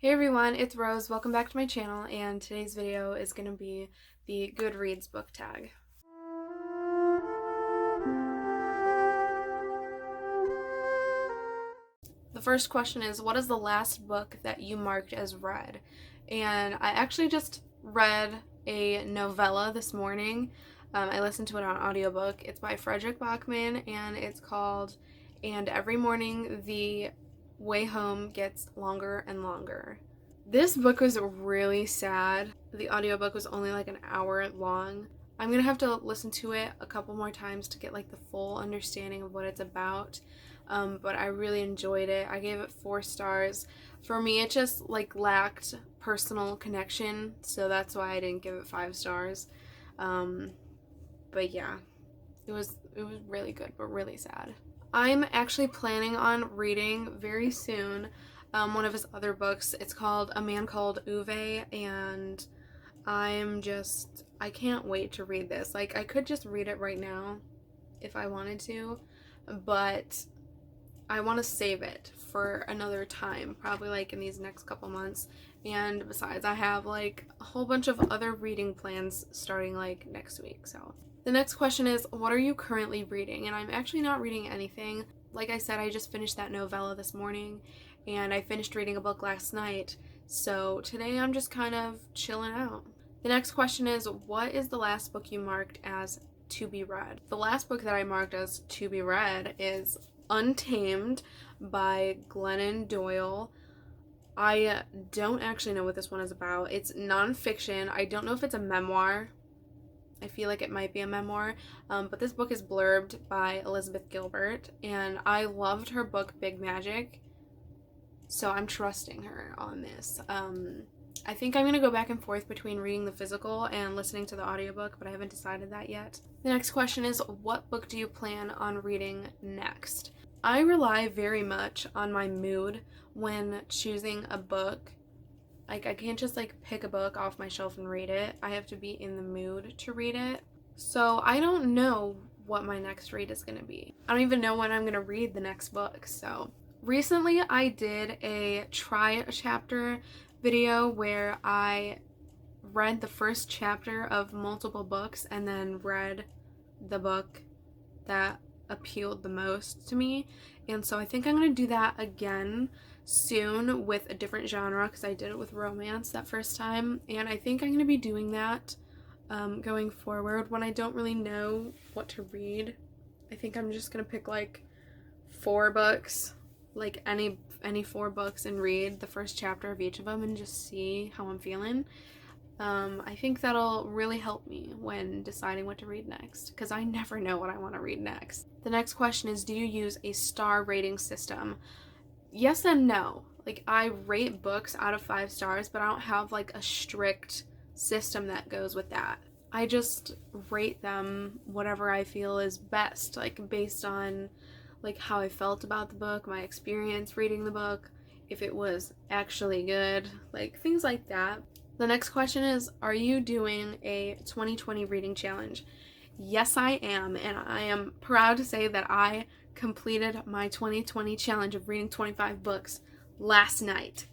Hey everyone, it's Rose. Welcome back to my channel, and today's video is going to be the Goodreads Book Tag. The first question is, what is the last book that you marked as read? And I actually just read a novella this morning. I listened to it on audiobook. It's by Frederick Bachman, and it's called And Every Morning the Way Home Gets Longer and Longer. This book was really sad. The audiobook was only like an hour long. I'm gonna have to listen to it a couple more times to get like the full understanding of what it's about. But I really enjoyed it. I gave it 4 stars. For me, it just like lacked personal connection, so that's why I didn't give it 5 stars. But yeah, it was really good, but really sad. I'm actually planning on reading very soon one of his other books. It's called A Man Called Uwe, and I can't wait to read this. Like, I could just read it right now if I wanted to, but I want to save it for another time, probably like in these next couple months. And besides, I have like a whole bunch of other reading plans starting like next week. So the next question is, what are you currently reading? And I'm actually not reading anything. Like I said, I just finished that novella this morning, and I finished reading a book last night. So today I'm just kind of chilling out. The next question is, what is the last book you marked as to be read? The last book that I marked as to be read is Untamed by Glennon Doyle. I don't actually know what this one is about. It's nonfiction. I don't know if it's a memoir. I feel like it might be a memoir, but this book is blurbed by Elizabeth Gilbert, and I loved her book Big Magic, so I'm trusting her on this. I think I'm going to go back and forth between reading the physical and listening to the audiobook, but I haven't decided that yet. The next question is, what book do you plan on reading next? I rely very much on my mood when choosing a book. Like, I can't just like pick a book off my shelf and read it. I have to be in the mood to read it. So I don't know what my next read is going to be. I don't even know when I'm going to read the next book. So recently I did a try a chapter video where I read the first chapter of multiple books and then read the book that appealed the most to me. And so I think I'm going to do that again soon with a different genre, because I did it with romance that first time, and I think I'm going to be doing that going forward when I don't really know what to read. I think I'm just going to pick like 4 books, like any 4 books, and read the first chapter of each of them and just see how I'm feeling. I think that'll really help me when deciding what to read next, because I never know what I want to read next. The next question is, do you use a star rating system? Yes and no. Like, I rate books out of 5 stars, but I don't have like a strict system that goes with that. I just rate them whatever I feel is best, like based on like how I felt about the book, my experience reading the book, if it was actually good, like things like that. The next question is, are you doing a 2020 reading challenge? Yes, I am, and I am proud to say that I completed my 2020 challenge of reading 25 books last night.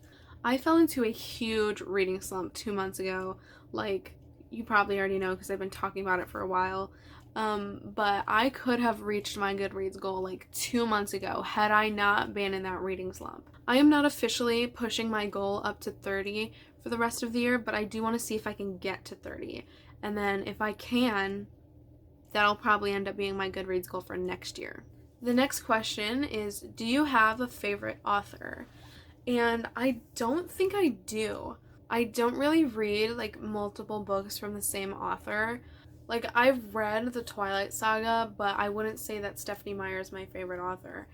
I fell into a huge reading slump 2 months ago. Like, you probably already know because I've been talking about it for a while. But I could have reached my Goodreads goal like 2 months ago had I not been in that reading slump. I am not officially pushing my goal up to 30 for the rest of the year, but I do want to see if I can get to 30. And then if I can, that'll probably end up being my Goodreads goal for next year. The next question is, do you have a favorite author? And I don't think I do. I don't really read like multiple books from the same author. Like, I've read the Twilight Saga, but I wouldn't say that Stephenie Meyer is my favorite author.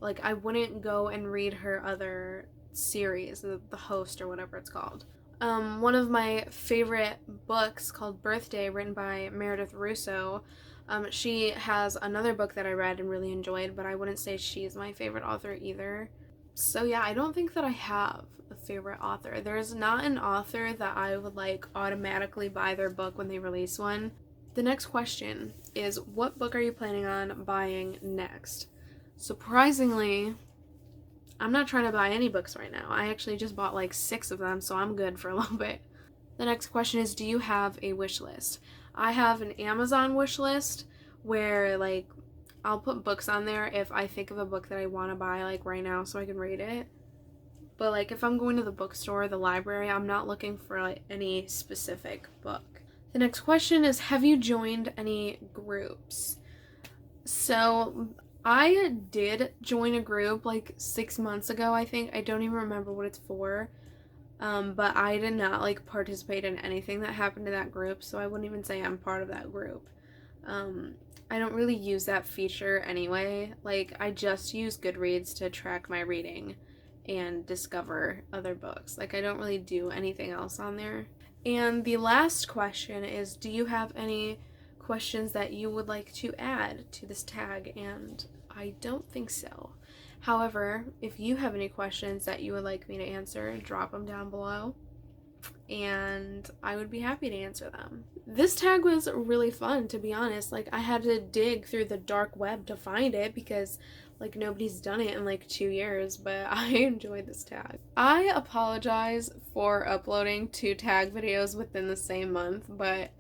Like, I wouldn't go and read her other series, the Host or whatever it's called. One of my favorite books called Birthday, written by Meredith Russo. She has another book that I read and really enjoyed, but I wouldn't say she's my favorite author either. So yeah, I don't think that I have a favorite author. There's not an author that I would like automatically buy their book when they release one. The next question is, what book are you planning on buying next? Surprisingly, I'm not trying to buy any books right now. I actually just bought like 6 of them, so I'm good for a little bit. The next question is, do you have a wish list? I have an Amazon wish list where like I'll put books on there if I think of a book that I want to buy like right now so I can read it. But like if I'm going to the bookstore, the library, I'm not looking for like any specific book. The next question is, have you joined any groups? So I did join a group like 6 months ago, I think. I don't even remember what it's for. But I did not like participate in anything that happened to that group, so I wouldn't even say I'm part of that group. I don't really use that feature anyway. Like, I just use Goodreads to track my reading and discover other books. Like, I don't really do anything else on there. And the last question is, do you have any questions that you would like to add to this tag? And I don't think so. However, if you have any questions that you would like me to answer, drop them down below and I would be happy to answer them. This tag was really fun, to be honest. Like, I had to dig through the dark web to find it because like nobody's done it in like 2 years, but I enjoyed this tag. I apologize for uploading 2 tag videos within the same month, but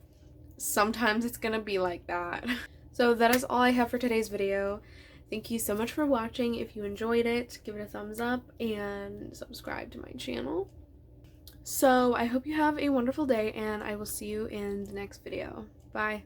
sometimes it's gonna be like that. So that is all I have for today's video. Thank you so much for watching. If you enjoyed it, give it a thumbs up and subscribe to my channel. So I hope you have a wonderful day, and I will see you in the next video. Bye.